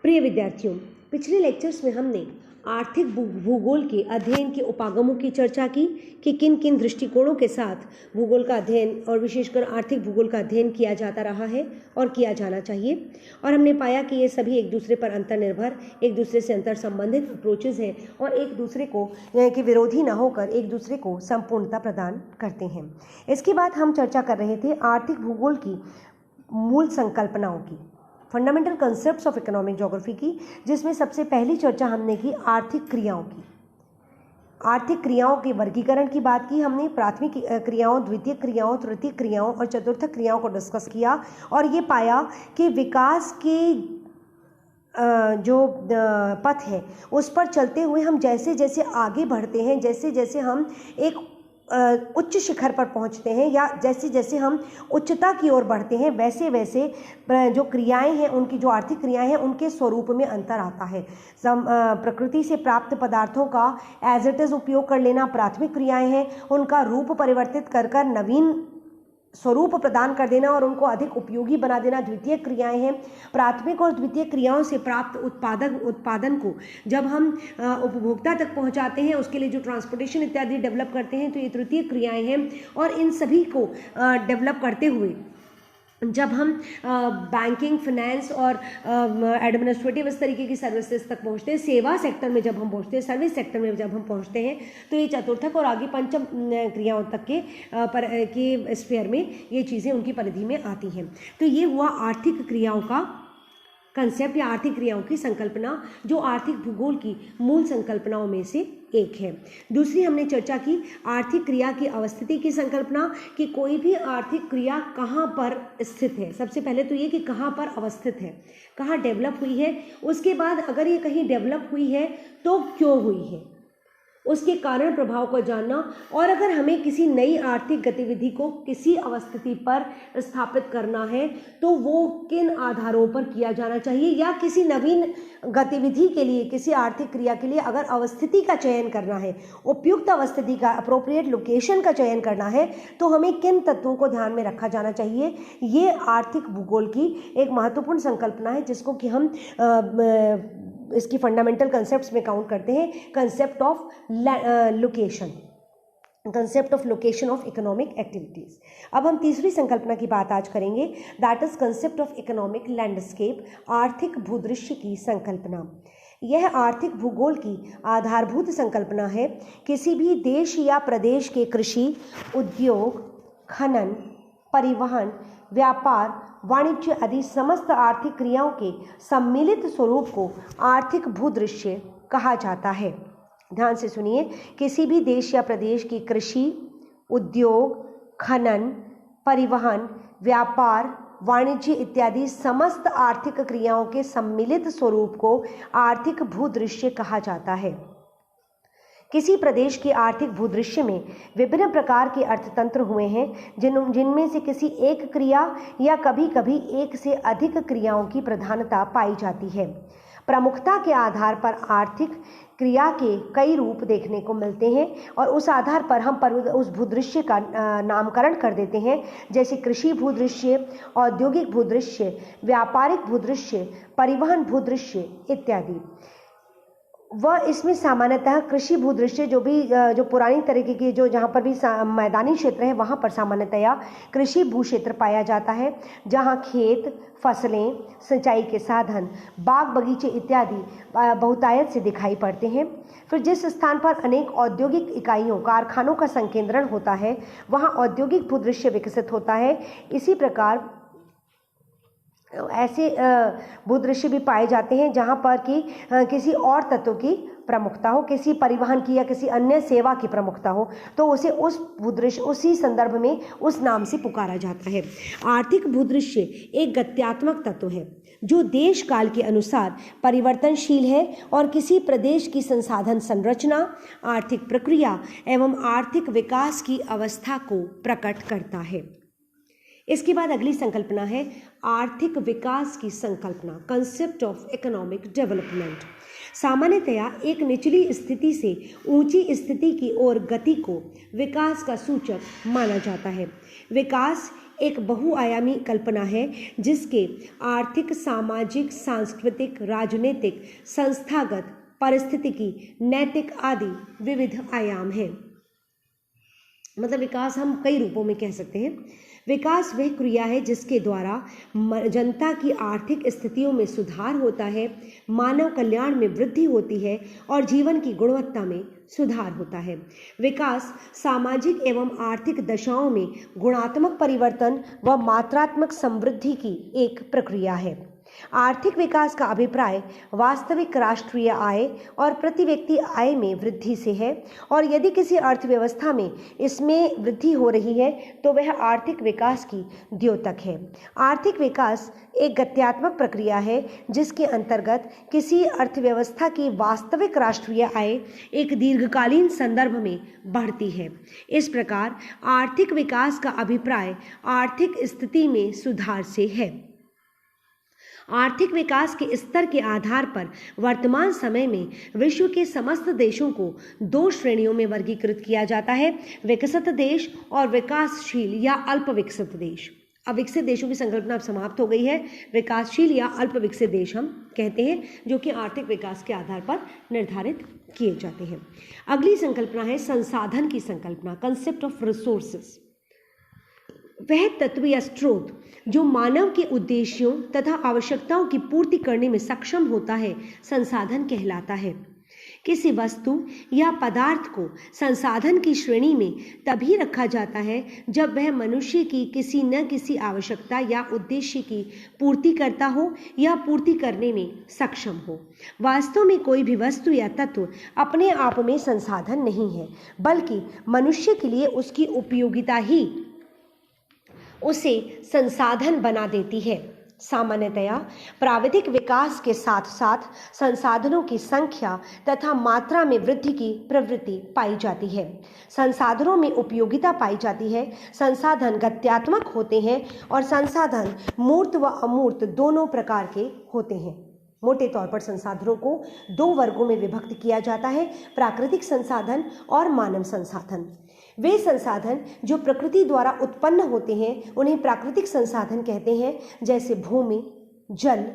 प्रिय विद्यार्थियों, पिछले लेक्चर्स में हमने आर्थिक भूगोल के अध्ययन के उपागमों की चर्चा की कि किन किन दृष्टिकोणों के साथ भूगोल का अध्ययन और विशेषकर आर्थिक भूगोल का अध्ययन किया जाता रहा है और किया जाना चाहिए। और हमने पाया कि ये सभी एक दूसरे पर अंतर्निर्भर, एक दूसरे से अंतर संबंधित अप्रोचेज हैं और एक दूसरे को के विरोधी ना होकर एक दूसरे को संपूर्णता प्रदान करते हैं। इसके बाद हम चर्चा कर रहे थे आर्थिक भूगोल की मूल संकल्पनाओं की, fundamental concepts of economic geography की, जिसमें सबसे पहली चर्चा हमने की आर्थिक क्रियाओं की। आर्थिक क्रियाओं के वर्गीकरण की बात की हमने, प्राथमिक क्रियाओं, द्वितीय क्रियाओं, तृतीय क्रियाओं और चतुर्थ क्रियाओं को डिस्कस किया और ये पाया कि विकास के जो पथ है उस पर चलते हुए हम जैसे जैसे आगे बढ़ते हैं, जैसे जैसे हम एक उच्च शिखर पर पहुंचते हैं या जैसे जैसे हम उच्चता की ओर बढ़ते हैं, वैसे वैसे जो क्रियाएं हैं, उनकी जो आर्थिक क्रियाएं हैं, उनके स्वरूप में अंतर आता है। प्रकृति से प्राप्त पदार्थों का एज इट इज़ उपयोग कर लेना प्राथमिक क्रियाएं हैं, उनका रूप परिवर्तित कर कर नवीन स्वरूप प्रदान कर देना और उनको अधिक उपयोगी बना देना द्वितीय क्रियाएं हैं। प्राथमिक और द्वितीय क्रियाओं से प्राप्त उत्पादन को जब हम उपभोक्ता तक पहुंचाते हैं, उसके लिए जो ट्रांसपोर्टेशन इत्यादि डेवलप करते हैं, तो ये तृतीय क्रियाएं हैं। और इन सभी को डेवलप करते हुए जब हम बैंकिंग, फाइनेंस और एडमिनिस्ट्रेटिव इस तरीके की सर्विसेज तक पहुंचते हैं, सेवा सेक्टर में जब हम पहुंचते हैं, सर्विस सेक्टर में जब हम पहुंचते हैं, तो ये चतुर्थक और आगे पंचम क्रियाओं तक के स्फीयर में ये चीज़ें उनकी परिधि में आती हैं। तो ये हुआ आर्थिक क्रियाओं का कंसेप्ट या आर्थिक क्रियाओं की संकल्पना, जो आर्थिक भूगोल की मूल संकल्पनाओं में से एक है। दूसरी हमने चर्चा की आर्थिक क्रिया की अवस्थिति की संकल्पना, कि कोई भी आर्थिक क्रिया कहाँ पर स्थित है। सबसे पहले तो ये कि कहाँ पर अवस्थित है, कहाँ डेवलप हुई है, उसके बाद अगर ये कहीं डेवलप हुई है तो क्यों हुई है, उसके कारण प्रभाव को जानना, और अगर हमें किसी नई आर्थिक गतिविधि को किसी अवस्थिति पर स्थापित करना है तो वो किन आधारों पर किया जाना चाहिए, या किसी नवीन गतिविधि के लिए, किसी आर्थिक क्रिया के लिए अगर अवस्थिति का चयन करना है, उपयुक्त अवस्थिति का, अप्रोप्रिएट लोकेशन का चयन करना है, तो हमें किन तत्वों को ध्यान में रखा जाना चाहिए। ये आर्थिक भूगोल की एक महत्वपूर्ण संकल्पना है, जिसको कि हम इसकी फंडामेंटल कंसेप्ट्स में काउंट करते हैं, concept of location, concept of location of economic activities. अब हम तीसरी संकल्पना की बात आज करेंगे, that is concept of economic landscape, आर्थिक भूदृश्य की संकल्पना। यह आर्थिक भूगोल की आधारभूत संकल्पना है। किसी भी देश या प्रदेश के कृषि, उद्योग, खनन, परिवहन, व्यापार, वाणिज्य आदि समस्त आर्थिक क्रियाओं के सम्मिलित स्वरूप को आर्थिक भूदृश्य कहा जाता है। ध्यान से सुनिए, किसी भी देश या प्रदेश की कृषि, उद्योग, खनन, परिवहन, व्यापार, वाणिज्य इत्यादि समस्त आर्थिक क्रियाओं के सम्मिलित स्वरूप को आर्थिक भूदृश्य कहा जाता है। किसी प्रदेश के आर्थिक भूदृश्य में विभिन्न प्रकार के अर्थतंत्र हुए हैं, जिनमें से किसी एक क्रिया या कभी कभी एक से अधिक क्रियाओं की प्रधानता पाई जाती है। प्रमुखता के आधार पर आर्थिक क्रिया के कई रूप देखने को मिलते हैं और उस आधार पर हम उस भूदृश्य का नामकरण कर देते हैं, जैसे कृषि भूदृश्य, औद्योगिक भूदृश्य, व्यापारिक भूदृश्य, परिवहन भूदृश्य इत्यादि। वह इसमें सामान्यतः कृषि भूदृश्य जो पुरानी तरीके की, जो जहाँ पर भी मैदानी क्षेत्र है, वहाँ पर सामान्यतया कृषि भू क्षेत्र पाया जाता है, जहाँ खेत, फसलें, सिंचाई के साधन, बाग बगीचे इत्यादि बहुतायत से दिखाई पड़ते हैं। फिर जिस स्थान पर अनेक औद्योगिक इकाइयों, कारखानों का संकेंद्रण होता है, वहाँ औद्योगिक भूदृश्य विकसित होता है। इसी प्रकार ऐसे भूदृश्य भी पाए जाते हैं जहाँ पर कि किसी और तत्व की प्रमुखता हो, किसी परिवहन की या किसी अन्य सेवा की प्रमुखता हो, तो उसे उस भूदृश्य, उसी संदर्भ में उस नाम से पुकारा जाता है। आर्थिक भूदृश्य एक गत्यात्मक तत्व है जो देश काल के अनुसार परिवर्तनशील है और किसी प्रदेश की संसाधन संरचना, आर्थिक प्रक्रिया एवं आर्थिक विकास की अवस्था को प्रकट करता है। इसके बाद अगली संकल्पना है आर्थिक विकास की संकल्पना, कंसेप्ट ऑफ इकोनॉमिक डेवलपमेंट। सामान्यतया एक निचली स्थिति से ऊंची स्थिति की ओर गति को विकास का सूचक माना जाता है। विकास एक बहुआयामी कल्पना है जिसके आर्थिक, सामाजिक, सांस्कृतिक, राजनीतिक, संस्थागत, पारिस्थितिकी, नैतिक आदि विविध आयाम हैं। मतलब विकास हम कई रूपों में कह सकते हैं। विकास वह क्रिया है जिसके द्वारा जनता की आर्थिक स्थितियों में सुधार होता है, मानव कल्याण में वृद्धि होती है और जीवन की गुणवत्ता में सुधार होता है। विकास सामाजिक एवं आर्थिक दशाओं में गुणात्मक परिवर्तन व मात्रात्मक समृद्धि की एक प्रक्रिया है। आर्थिक विकास का अभिप्राय वास्तविक राष्ट्रीय आय और प्रति व्यक्ति आय में वृद्धि से है, और यदि किसी अर्थव्यवस्था में इसमें वृद्धि हो रही है तो वह आर्थिक विकास की द्योतक है। आर्थिक विकास एक गत्यात्मक प्रक्रिया है जिसके अंतर्गत किसी अर्थव्यवस्था की वास्तविक राष्ट्रीय आय एक दीर्घकालीन संदर्भ में बढ़ती है। इस प्रकार आर्थिक विकास का अभिप्राय आर्थिक स्थिति में सुधार से है। आर्थिक विकास के स्तर के आधार पर वर्तमान समय में विश्व के समस्त देशों को दो श्रेणियों में वर्गीकृत किया जाता है, विकसित देश और विकासशील या अल्प विकसित देश। अब विकसित देशों की संकल्पना अब समाप्त हो गई है, विकासशील या अल्प विकसित देश हम कहते हैं, जो कि आर्थिक विकास के आधार पर निर्धारित किए जाते हैं। अगली संकल्पना है संसाधन की संकल्पना, कंसेप्ट ऑफ रिसोर्सेस। वह तत्व या स्रोत जो मानव के उद्देश्यों तथा आवश्यकताओं की पूर्ति करने में सक्षम होता है, संसाधन कहलाता है। किसी वस्तु या पदार्थ को संसाधन की श्रेणी में तभी रखा जाता है जब वह मनुष्य की किसी न किसी आवश्यकता या उद्देश्य की पूर्ति करता हो या पूर्ति करने में सक्षम हो। वास्तव में कोई भी वस्तु या तत्व अपने आप में संसाधन नहीं है, बल्कि मनुष्य के लिए उसकी उपयोगिता ही उसे संसाधन बना देती है। सामान्यतया प्राविधिक विकास के साथ साथ संसाधनों की संख्या तथा मात्रा में वृद्धि की प्रवृत्ति पाई जाती है। संसाधनों में उपयोगिता पाई जाती है। संसाधन गत्यात्मक होते हैं और संसाधन मूर्त व अमूर्त दोनों प्रकार के होते हैं। मोटे तौर पर संसाधनों को दो वर्गों में विभक्त किया जाता है, प्राकृतिक संसाधन और मानव संसाधन। वे संसाधन जो प्रकृति द्वारा उत्पन्न होते हैं उन्हें प्राकृतिक संसाधन कहते हैं, जैसे भूमि, जल,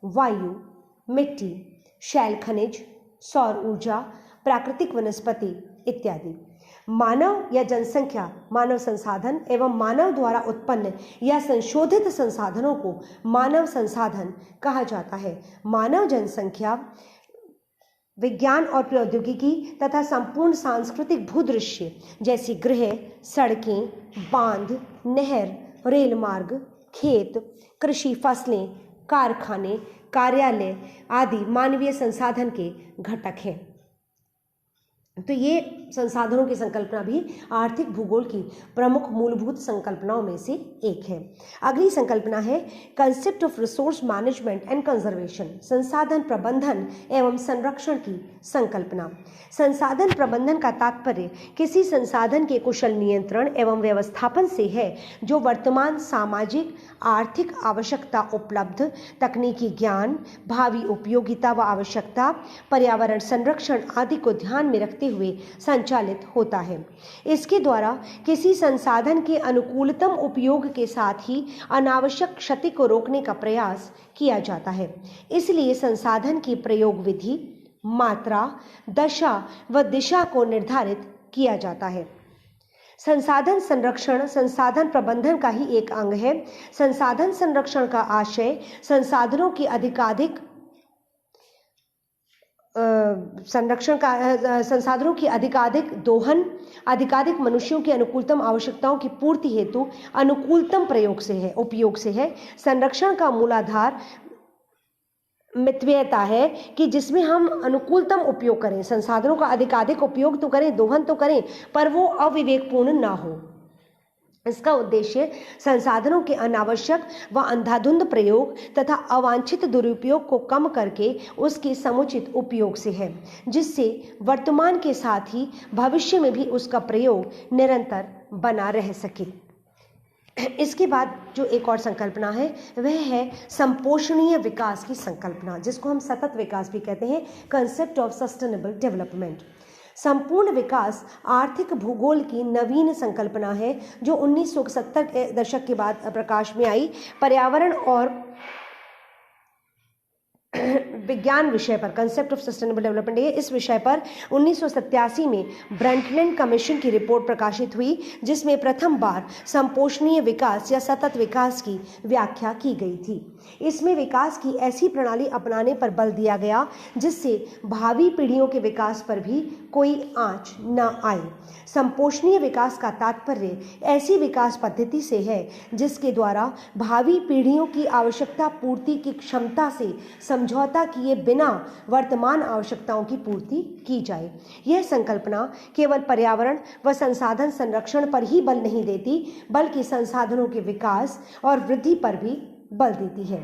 वायु, मिट्टी, शैल खनिज, सौर ऊर्जा, प्राकृतिक वनस्पति इत्यादि। मानव या जनसंख्या मानव संसाधन एवं मानव द्वारा उत्पन्न या संशोधित संसाधनों को मानव संसाधन कहा जाता है। मानव जनसंख्या विज्ञान और प्रौद्योगिकी तथा संपूर्ण सांस्कृतिक भूदृश्य जैसी गृह, सड़कें, बांध, नहर, रेल मार्ग, खेत, कृषि फसलें, कारखाने, कार्यालय आदि मानवीय संसाधन के घटक हैं। तो ये संसाधनों की संकल्पना भी आर्थिक भूगोल की प्रमुख मूलभूत संकल्पनाओं में से एक है। अगली संकल्पना है concept of resource management and conservation, संसाधन प्रबंधन एवं संरक्षण की संकल्पना। संसाधन प्रबंधन का तात्पर्य किसी संसाधन के कुशल नियंत्रण एवं व्यवस्थापन से है जो वर्तमान सामाजिक आर्थिक आवश्यकता, उपलब्ध तकनीकी ज्ञान, भावी उपयोगिता व आवश्यकता, पर्यावरण संरक्षण आदि को ध्यान में रखते हुए संचालित होता है। इसके द्वारा किसी संसाधन के अनुकूलतम उपयोग के साथ ही अनावश्यक क्षति को रोकने का प्रयास किया जाता है। इसलिए संसाधन की प्रयोग विधि, मात्रा, दशा व दिशा को निर्धारित किया जाता है। संसाधन संरक्षण संसाधन प्रबंधन का ही एक अंग है। संसाधन संरक्षण का आशय संसाधनों की संसाधनों की अधिकाधिक दोहन, अधिकाधिक मनुष्यों की अनुकूलतम आवश्यकताओं की पूर्ति हेतु अनुकूलतम उपयोग से है। संरक्षण का मूलाधार मितव्ययता है कि जिसमें हम अनुकूलतम उपयोग करें, संसाधनों का अधिकाधिक उपयोग तो करें, दोहन तो करें, पर वो अविवेकपूर्ण ना हो। इसका उद्देश्य संसाधनों के अनावश्यक व अंधाधुंध प्रयोग तथा अवांछित दुरुपयोग को कम करके उसके समुचित उपयोग से है, जिससे वर्तमान के साथ ही भविष्य में भी उसका प्रयोग निरंतर बना रह सके। इसके बाद जो एक और संकल्पना है वह है संपोषणीय विकास की संकल्पना, जिसको हम सतत विकास भी कहते हैं, कंसेप्ट ऑफ सस्टेनेबल डेवलपमेंट। संपूर्ण विकास आर्थिक भूगोल की नवीन संकल्पना है जो 1970 के दशक के बाद प्रकाश में आई। पर्यावरण और विज्ञान विषय पर, कंसेप्ट ऑफ सस्टेनेबल डेवलपमेंट, इस विषय पर 1987 में ब्रंटलैंड कमीशन की रिपोर्ट प्रकाशित हुई जिसमें प्रथम बार संपोषणीय विकास या सतत विकास की व्याख्या की गई थी। इसमें विकास की ऐसी प्रणाली अपनाने पर बल दिया गया जिससे भावी पीढ़ियों के विकास पर भी कोई आंच न आए। संपोषणीय विकास का तात्पर्य ऐसी विकास पद्धति से है जिसके द्वारा भावी पीढ़ियों की आवश्यकता पूर्ति की क्षमता से समझौता किए बिना वर्तमान आवश्यकताओं की पूर्ति की जाए। यह संकल्पना केवल पर्यावरण व संसाधन संरक्षण पर ही बल नहीं देती बल्कि संसाधनों के विकास और वृद्धि पर भी बल देती है।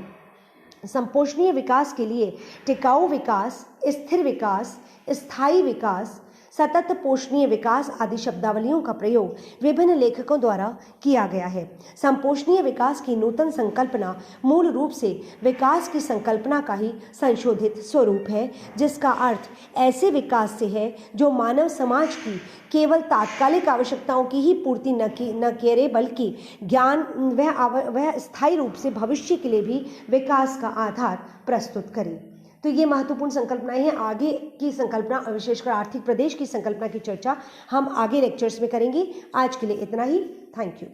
संपोषणीय विकास के लिए टिकाऊ विकास, स्थिर विकास, स्थायी विकास, सतत पोषणीय विकास आदि शब्दावलियों का प्रयोग विभिन्न लेखकों द्वारा किया गया है। संपोषणीय विकास की नूतन संकल्पना मूल रूप से विकास की संकल्पना का ही संशोधित स्वरूप है, जिसका अर्थ ऐसे विकास से है जो मानव समाज की केवल तात्कालिक आवश्यकताओं की ही पूर्ति न करे बल्कि ज्ञान वह स्थायी रूप से भविष्य के लिए भी विकास का आधार प्रस्तुत करे। तो ये महत्वपूर्ण संकल्पनाएं हैं। आगे की संकल्पना, विशेषकर आर्थिक प्रदेश की संकल्पना की चर्चा हम आगे लेक्चर्स में करेंगे। आज के लिए इतना ही। Thank you.